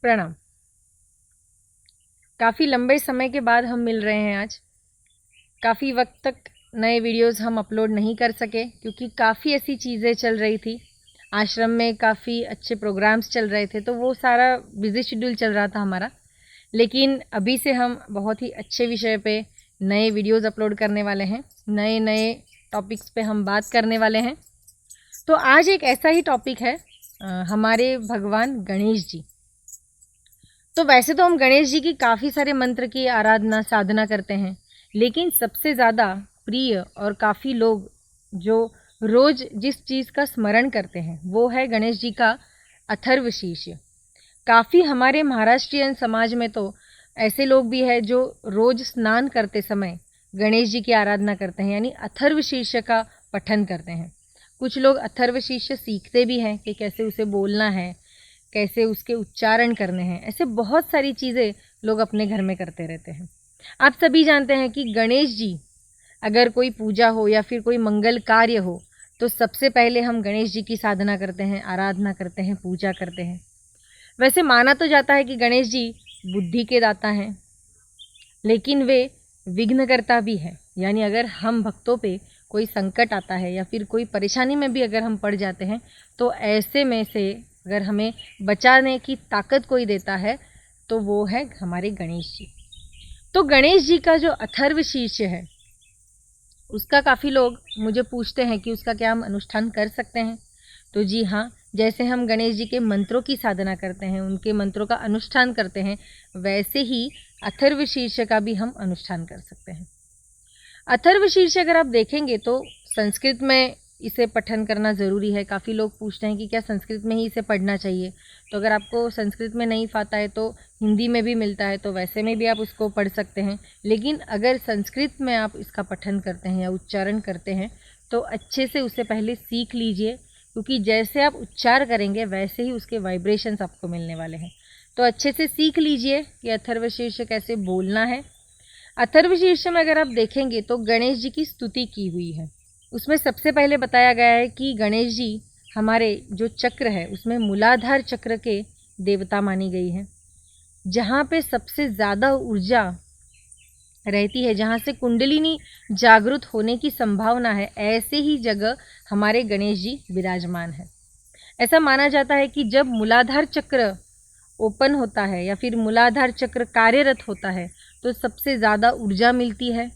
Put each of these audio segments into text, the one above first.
प्रणाम। काफ़ी लंबे समय के बाद हम मिल रहे हैं आज। काफ़ी वक्त तक नए वीडियोस हम अपलोड नहीं कर सके क्योंकि काफ़ी ऐसी चीज़ें चल रही थी। आश्रम में काफ़ी अच्छे प्रोग्राम्स चल रहे थे, तो वो सारा बिज़ी शेड्यूल चल रहा था हमारा। लेकिन अभी से हम बहुत ही अच्छे विषय पे नए वीडियोस अपलोड करने वाले हैं। नए नए टॉपिक्स पे हम बात करने वाले हैं। तो आज एक ऐसा ही टॉपिक है, हमारे भगवान गणेश जी। तो वैसे तो हम गणेश जी की काफ़ी सारे मंत्र की आराधना साधना करते हैं, लेकिन सबसे ज़्यादा प्रिय और काफ़ी लोग जो रोज़ जिस चीज़ का स्मरण करते हैं वो है गणेश जी का अथर्वशीर्ष। काफ़ी हमारे महाराष्ट्रियन समाज में तो ऐसे लोग भी हैं जो रोज़ स्नान करते समय गणेश जी की आराधना करते हैं, यानी अथर्वशीर्ष का पठन करते हैं। कुछ लोग अथर्वशीर्ष सीखते भी हैं कि कैसे उसे बोलना है, कैसे उसके उच्चारण करने हैं। ऐसे बहुत सारी चीज़ें लोग अपने घर में करते रहते हैं। आप सभी जानते हैं कि गणेश जी, अगर कोई पूजा हो या फिर कोई मंगल कार्य हो तो सबसे पहले हम गणेश जी की साधना करते हैं, आराधना करते हैं, पूजा करते हैं। वैसे माना तो जाता है कि गणेश जी बुद्धि के दाता हैं, लेकिन वे विघ्नकर्ता भी हैं। यानी अगर हम भक्तों पे कोई संकट आता है या फिर कोई परेशानी में भी अगर हम पड़ जाते हैं तो ऐसे में से अगर हमें बचाने की ताकत कोई देता है तो वो है हमारे गणेश जी। तो गणेश जी का जो अथर्वशीर्ष है उसका काफ़ी लोग मुझे पूछते हैं कि उसका क्या हम अनुष्ठान कर सकते हैं। तो जी हाँ, जैसे हम गणेश जी के मंत्रों की साधना करते हैं, उनके मंत्रों का अनुष्ठान करते हैं, वैसे ही अथर्वशीर्ष का भी हम अनुष्ठान कर सकते हैं। अथर्वशीर्ष अगर आप देखेंगे तो संस्कृत में इसे पठन करना ज़रूरी है। काफ़ी लोग पूछते हैं कि क्या संस्कृत में ही इसे पढ़ना चाहिए। तो अगर आपको संस्कृत में नहीं आता है तो हिंदी में भी मिलता है, तो वैसे में भी आप उसको पढ़ सकते हैं। लेकिन अगर संस्कृत में आप इसका पठन करते हैं या उच्चारण करते हैं तो अच्छे से उसे पहले सीख लीजिए, क्योंकि जैसे आप उच्चार करेंगे वैसे ही उसके वाइब्रेशंस आपको मिलने वाले हैं। तो अच्छे से सीख लीजिए कि अथर्वशीर्ष कैसे बोलना है। अथर्वशीर्ष में अगर आप देखेंगे तो गणेश जी की स्तुति की हुई है। उसमें सबसे पहले बताया गया है कि गणेश जी हमारे जो चक्र है उसमें मूलाधार चक्र के देवता मानी गई है, जहाँ पे सबसे ज़्यादा ऊर्जा रहती है, जहाँ से कुंडलिनी जागृत होने की संभावना है, ऐसे ही जगह हमारे गणेश जी विराजमान है। ऐसा माना जाता है कि जब मूलाधार चक्र ओपन होता है या फिर मूलाधार चक्र कार्यरत होता है तो सबसे ज़्यादा ऊर्जा मिलती है,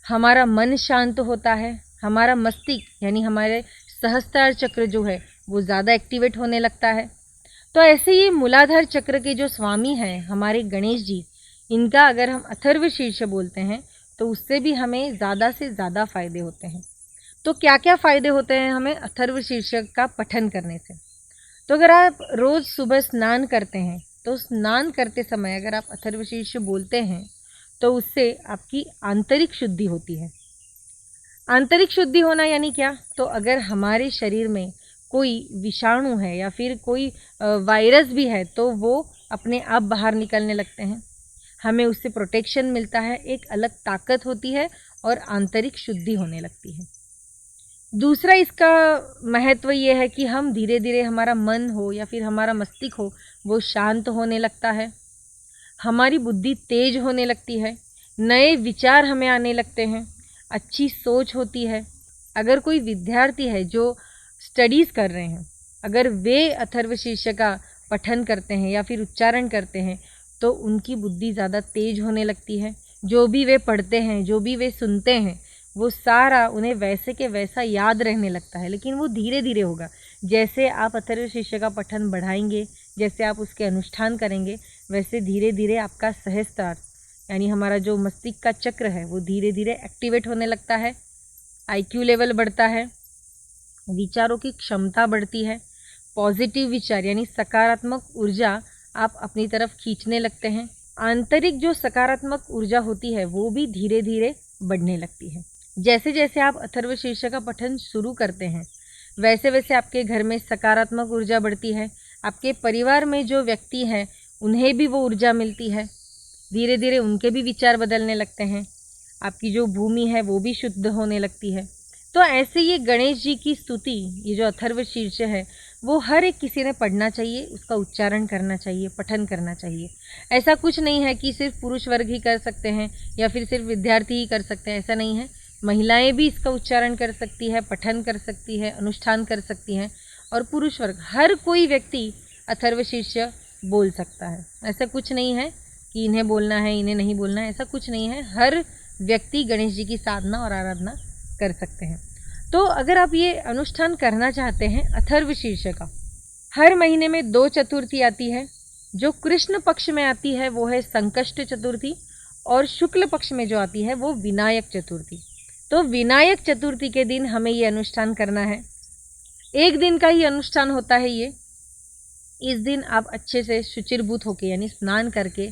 हमारा मन शांत होता है, हमारा मस्तिष्क यानी हमारे सहस्त्रार चक्र जो है वो ज़्यादा एक्टिवेट होने लगता है। तो ऐसे ही मूलाधार चक्र के जो स्वामी हैं हमारे गणेश जी, इनका अगर हम अथर्वशीर्ष बोलते हैं तो उससे भी हमें ज़्यादा से ज़्यादा फ़ायदे होते हैं। तो क्या क्या फ़ायदे होते हैं हमें अथर्वशीर्ष का पठन करने से? तो अगर आप रोज़ सुबह स्नान करते हैं तो स्नान करते समय अगर आप अथर्वशीर्ष बोलते हैं तो उससे आपकी आंतरिक शुद्धि होती है। आंतरिक शुद्धि होना यानी क्या? तो अगर हमारे शरीर में कोई विषाणु है या फिर कोई वायरस भी है तो वो अपने आप बाहर निकलने लगते हैं, हमें उससे प्रोटेक्शन मिलता है, एक अलग ताकत होती है और आंतरिक शुद्धि होने लगती है। दूसरा इसका महत्व ये है कि हम धीरे धीरे हमारा मन हो या फिर हमारा मस्तिष्क हो वो शांत होने लगता है, हमारी बुद्धि तेज होने लगती है, नए विचार हमें आने लगते हैं, अच्छी सोच होती है। अगर कोई विद्यार्थी है जो स्टडीज़ कर रहे हैं, अगर वे अथर्वशीर्ष का पठन करते हैं या फिर उच्चारण करते हैं तो उनकी बुद्धि ज़्यादा तेज होने लगती है। जो भी वे पढ़ते हैं, जो भी वे सुनते हैं, वो सारा उन्हें वैसे के वैसा याद रहने लगता है, लेकिन वो धीरे धीरे होगा। जैसे आप अथर्वशीर्ष का पठन बढ़ाएंगे, जैसे आप उसके अनुष्ठान करेंगे, वैसे धीरे धीरे आपका सहस्त्रार यानी हमारा जो मस्तिष्क का चक्र है वो धीरे धीरे एक्टिवेट होने लगता है, आईक्यू लेवल बढ़ता है, विचारों की क्षमता बढ़ती है, पॉजिटिव विचार यानी सकारात्मक ऊर्जा आप अपनी तरफ खींचने लगते हैं। आंतरिक जो सकारात्मक ऊर्जा होती है वो भी धीरे धीरे बढ़ने लगती है। जैसे जैसे आप अथर्वशीर्ष का पठन शुरू करते हैं वैसे वैसे आपके घर में सकारात्मक ऊर्जा बढ़ती है, आपके परिवार में जो व्यक्ति हैं उन्हें भी वो ऊर्जा मिलती है, धीरे धीरे उनके भी विचार बदलने लगते हैं, आपकी जो भूमि है वो भी शुद्ध होने लगती है। तो ऐसे ये गणेश जी की स्तुति, ये जो अथर्वशीर्ष है वो हर एक किसी ने पढ़ना चाहिए, उसका उच्चारण करना चाहिए, पठन करना चाहिए। ऐसा कुछ नहीं है कि सिर्फ पुरुष वर्ग ही कर सकते हैं या फिर सिर्फ विद्यार्थी ही कर सकते हैं, ऐसा नहीं है। महिलाएं भी इसका उच्चारण कर सकती है, पठन कर सकती है, अनुष्ठान कर सकती हैं, और पुरुष वर्ग हर कोई व्यक्ति अथर्वशीर्ष बोल सकता है। ऐसा कुछ नहीं है कि इन्हें बोलना है, इन्हें नहीं बोलना है, ऐसा कुछ नहीं है। हर व्यक्ति गणेश जी की साधना और आराधना कर सकते हैं। तो अगर आप ये अनुष्ठान करना चाहते हैं अथर्वशीर्ष का, हर महीने में 2 चतुर्थी आती है। जो कृष्ण पक्ष में आती है वो है संकष्ट चतुर्थी, और शुक्ल पक्ष में जो आती है वो विनायक चतुर्थी। तो विनायक चतुर्थी के दिन हमें ये अनुष्ठान करना है। एक दिन का ही अनुष्ठान होता है ये। इस दिन आप अच्छे से शुचिर्भूत होके यानी स्नान करके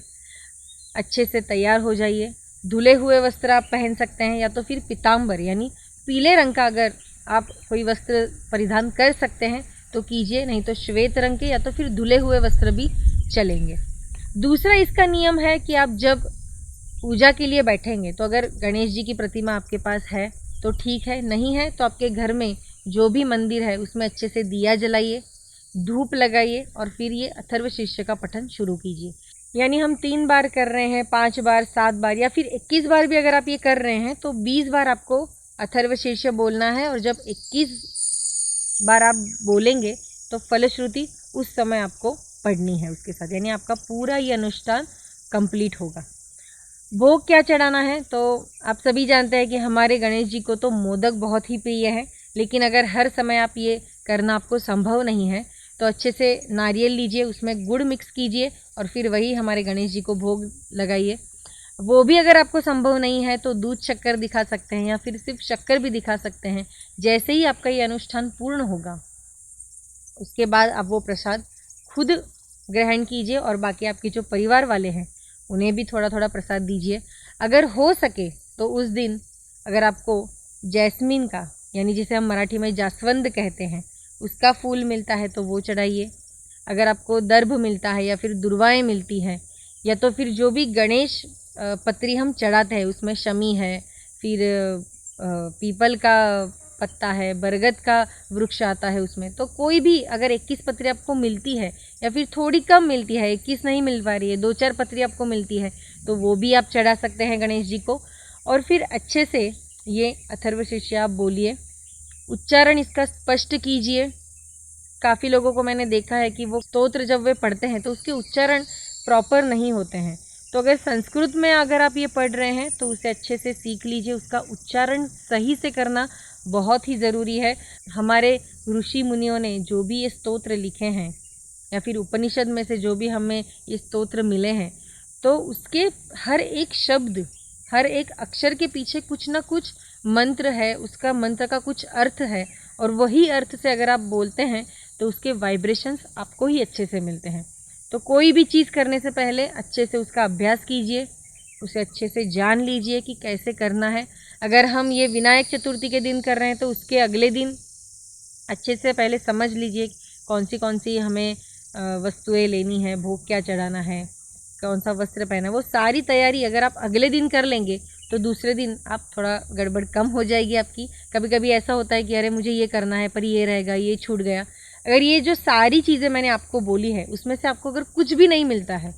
अच्छे से तैयार हो जाइए। धुले हुए वस्त्र आप पहन सकते हैं, या तो फिर पीताम्बर यानी पीले रंग का अगर आप कोई वस्त्र परिधान कर सकते हैं तो कीजिए, नहीं तो श्वेत रंग के या तो फिर धुले हुए वस्त्र भी चलेंगे। दूसरा इसका नियम है कि आप जब पूजा के लिए बैठेंगे तो अगर गणेश जी की प्रतिमा आपके पास है तो ठीक है, नहीं है तो आपके घर में जो भी मंदिर है उसमें अच्छे से दिया जलाइए, धूप लगाइए और फिर ये अथर्वशीर्ष का पठन शुरू कीजिए। यानी हम 3 बार कर रहे हैं, 5 बार, 7 बार या फिर 21 बार भी अगर आप ये कर रहे हैं तो 20 बार आपको अथर्वशीर्ष बोलना है। और जब 21 बार आप बोलेंगे तो फलश्रुति उस समय आपको पढ़नी है उसके साथ, यानी आपका पूरा ये अनुष्ठान कंप्लीट होगा। भोग क्या चढ़ाना है तो आप सभी जानते हैं कि हमारे गणेश जी को तो मोदक बहुत ही प्रिय है, लेकिन अगर हर समय आप ये करना आपको संभव नहीं है तो अच्छे से नारियल लीजिए, उसमें गुड़ मिक्स कीजिए और फिर वही हमारे गणेश जी को भोग लगाइए। वो भी अगर आपको संभव नहीं है तो दूध शक्कर दिखा सकते हैं या फिर सिर्फ शक्कर भी दिखा सकते हैं। जैसे ही आपका ये अनुष्ठान पूर्ण होगा उसके बाद आप वो प्रसाद खुद ग्रहण कीजिए और बाकी आपके जो परिवार वाले हैं उन्हें भी थोड़ा थोड़ा प्रसाद दीजिए। अगर हो सके तो उस दिन अगर आपको जैस्मिन का यानी जिसे हम मराठी में जास्वंद कहते हैं उसका फूल मिलता है तो वो चढ़ाइए। अगर आपको दर्भ मिलता है या फिर दुर्वाएं मिलती हैं या तो फिर जो भी गणेश पत्री हम चढ़ाते हैं उसमें शमी है, फिर पीपल का पत्ता है, बरगद का वृक्ष आता है उसमें, तो कोई भी अगर 21 पत्री आपको मिलती है या फिर थोड़ी कम मिलती है, 21 नहीं मिल पा रही है, 2-4 पत्री आपको मिलती है तो वो भी आप चढ़ा सकते हैं गणेश जी को। और फिर अच्छे से ये अथर्वशीर्ष आप बोलिए, उच्चारण इसका स्पष्ट कीजिए। काफ़ी लोगों को मैंने देखा है कि वो स्तोत्र जब वे पढ़ते हैं तो उसके उच्चारण प्रॉपर नहीं होते हैं। तो अगर संस्कृत में अगर आप ये पढ़ रहे हैं तो उसे अच्छे से सीख लीजिए, उसका उच्चारण सही से करना बहुत ही ज़रूरी है। हमारे ऋषि मुनियों ने जो भी ये स्तोत्र लिखे हैं या फिर उपनिषद में से जो भी हमें ये स्तोत्र मिले हैं तो उसके हर एक शब्द, हर एक अक्षर के पीछे कुछ ना कुछ मंत्र है, उसका मंत्र का कुछ अर्थ है, और वही अर्थ से अगर आप बोलते हैं तो उसके वाइब्रेशंस आपको ही अच्छे से मिलते हैं। तो कोई भी चीज़ करने से पहले अच्छे से उसका अभ्यास कीजिए, उसे अच्छे से जान लीजिए कि कैसे करना है। अगर हम ये विनायक चतुर्थी के दिन कर रहे हैं तो उसके अगले दिन अच्छे से पहले समझ लीजिए कौन सी हमें वस्तुएं लेनी है, भोग क्या चढ़ाना है, कौन सा वस्त्र पहना है, वो सारी तैयारी अगर आप अगले दिन कर लेंगे तो दूसरे दिन आप थोड़ा गड़बड़ कम हो जाएगी आपकी। कभी कभी ऐसा होता है कि अरे मुझे ये करना है पर ये रहेगा, ये छूट गया। अगर ये जो सारी चीज़ें मैंने आपको बोली है उसमें से आपको अगर कुछ भी नहीं मिलता है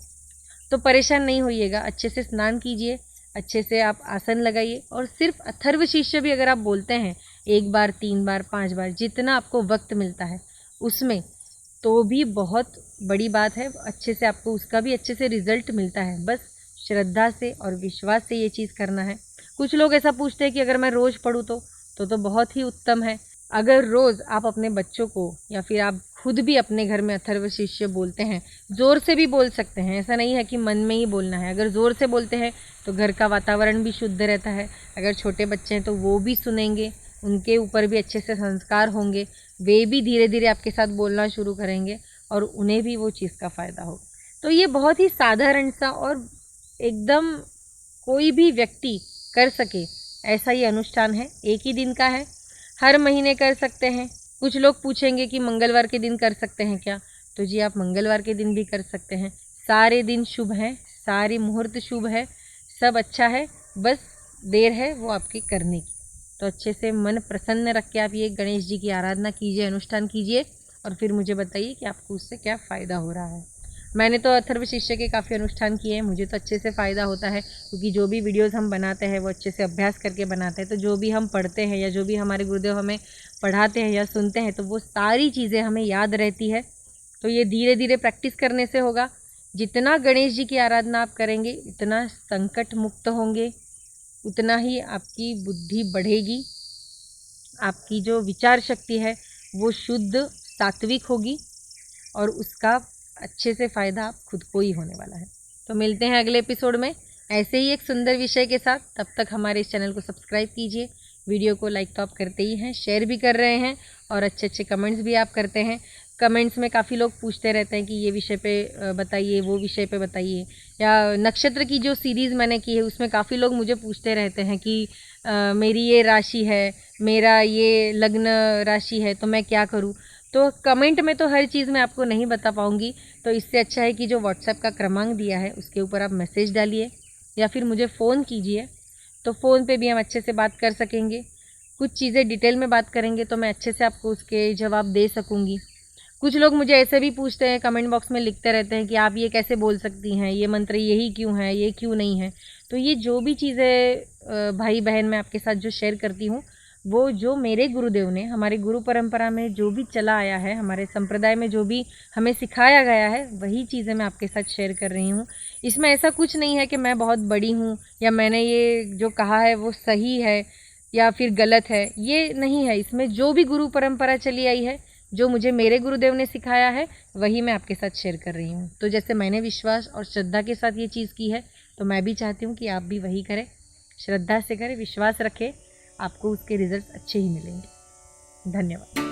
तो परेशान नहीं होइएगा। अच्छे से स्नान कीजिए, अच्छे से आप आसन लगाइए और सिर्फ अथर्वशीर्ष भी अगर आप बोलते हैं 1 बार, 3 बार, 5 बार, जितना आपको वक्त मिलता है उसमें, तो भी बहुत बड़ी बात है। अच्छे से आपको उसका भी अच्छे से रिजल्ट मिलता है। बस श्रद्धा से और विश्वास से ये चीज़ करना है। कुछ लोग ऐसा पूछते हैं कि अगर मैं रोज़ पढ़ूँ तो बहुत ही उत्तम है। अगर रोज़ आप अपने बच्चों को या फिर आप खुद भी अपने घर में अथर्वशीर्ष बोलते हैं, ज़ोर से भी बोल सकते हैं, ऐसा नहीं है कि मन में ही बोलना है। अगर ज़ोर से बोलते हैं तो घर का वातावरण भी शुद्ध रहता है। अगर छोटे बच्चे हैं तो वो भी सुनेंगे, उनके ऊपर भी अच्छे से संस्कार होंगे, वे भी धीरे धीरे आपके साथ बोलना शुरू करेंगे और उन्हें भी वो चीज़ का फ़ायदा हो। तो ये बहुत ही साधारण सा और एकदम कोई भी व्यक्ति कर सके ऐसा ये अनुष्ठान है। एक ही दिन का है, हर महीने कर सकते हैं। कुछ लोग पूछेंगे कि मंगलवार के दिन कर सकते हैं क्या, तो जी आप मंगलवार के दिन भी कर सकते हैं। सारे दिन शुभ हैं, सारे मुहूर्त शुभ है, सब अच्छा है, बस देर है वो आपके करने की। तो अच्छे से मन प्रसन्न रख के आप ये गणेश जी की आराधना कीजिए, अनुष्ठान कीजिए और फिर मुझे बताइए कि आपको उससे क्या फ़ायदा हो रहा है। मैंने तो अथर्व शिष्य के काफ़ी अनुष्ठान किए हैं, मुझे तो अच्छे से फ़ायदा होता है, क्योंकि जो भी वीडियोज़ हम बनाते हैं वो अच्छे से अभ्यास करके बनाते हैं। तो जो भी हम पढ़ते हैं या जो भी हमारे गुरुदेव हमें पढ़ाते हैं या सुनते हैं, तो वो सारी चीज़ें हमें याद रहती है। तो ये धीरे धीरे प्रैक्टिस करने से होगा। जितना गणेश जी की आराधना आप करेंगे उतना संकट मुक्त होंगे, उतना ही आपकी बुद्धि बढ़ेगी, आपकी जो विचार शक्ति है वो शुद्ध सात्विक होगी और उसका अच्छे से फ़ायदा आप खुद को ही होने वाला है। तो मिलते हैं अगले एपिसोड में ऐसे ही एक सुंदर विषय के साथ। तब तक हमारे इस चैनल को सब्सक्राइब कीजिए, वीडियो को लाइक तो आप करते ही हैं, शेयर भी कर रहे हैं और अच्छे अच्छे कमेंट्स भी आप करते हैं। कमेंट्स में काफ़ी लोग पूछते रहते हैं कि ये विषय पे बताइए, वो विषय पे बताइए, या नक्षत्र की जो सीरीज़ मैंने की है उसमें काफ़ी लोग मुझे पूछते रहते हैं कि मेरी ये राशि है, मेरा ये लग्न राशि है, तो मैं क्या करूँ। तो कमेंट में तो हर चीज़ मैं आपको नहीं बता पाऊँगी, तो इससे अच्छा है कि जो व्हाट्सएप का क्रमांक दिया है उसके ऊपर आप मैसेज डालिए या फिर मुझे फ़ोन कीजिए, तो फ़ोन पे भी हम अच्छे से बात कर सकेंगे। कुछ चीज़ें डिटेल में बात करेंगे तो मैं अच्छे से आपको उसके जवाब दे सकूँगी। कुछ लोग मुझे ऐसे भी पूछते हैं, कमेंट बॉक्स में लिखते रहते हैं कि आप ये कैसे बोल सकती हैं, ये मंत्र यही क्यों है, ये क्यों नहीं है। तो ये जो भी चीज़ें भाई बहन मैं आपके साथ जो शेयर करती हूँ, वो जो मेरे गुरुदेव ने हमारे गुरु परंपरा में जो भी चला आया है, हमारे संप्रदाय में जो भी हमें सिखाया गया है, वही चीज़ें मैं आपके साथ शेयर कर रही हूँ। इसमें ऐसा कुछ नहीं है कि मैं बहुत बड़ी हूँ या मैंने ये जो कहा है वो सही है या फिर गलत है, ये नहीं है। इसमें जो भी गुरु परंपरा चली आई है, जो मुझे मेरे गुरुदेव ने सिखाया है, वही मैं आपके साथ शेयर कर रही हूँ। तो जैसे मैंने विश्वास और श्रद्धा के साथ ये चीज़ की है, तो मैं भी चाहती हूँ कि आप भी वही करें, श्रद्धा से करें, विश्वास रखें, आपको उसके रिजल्ट्स अच्छे ही मिलेंगे। धन्यवाद।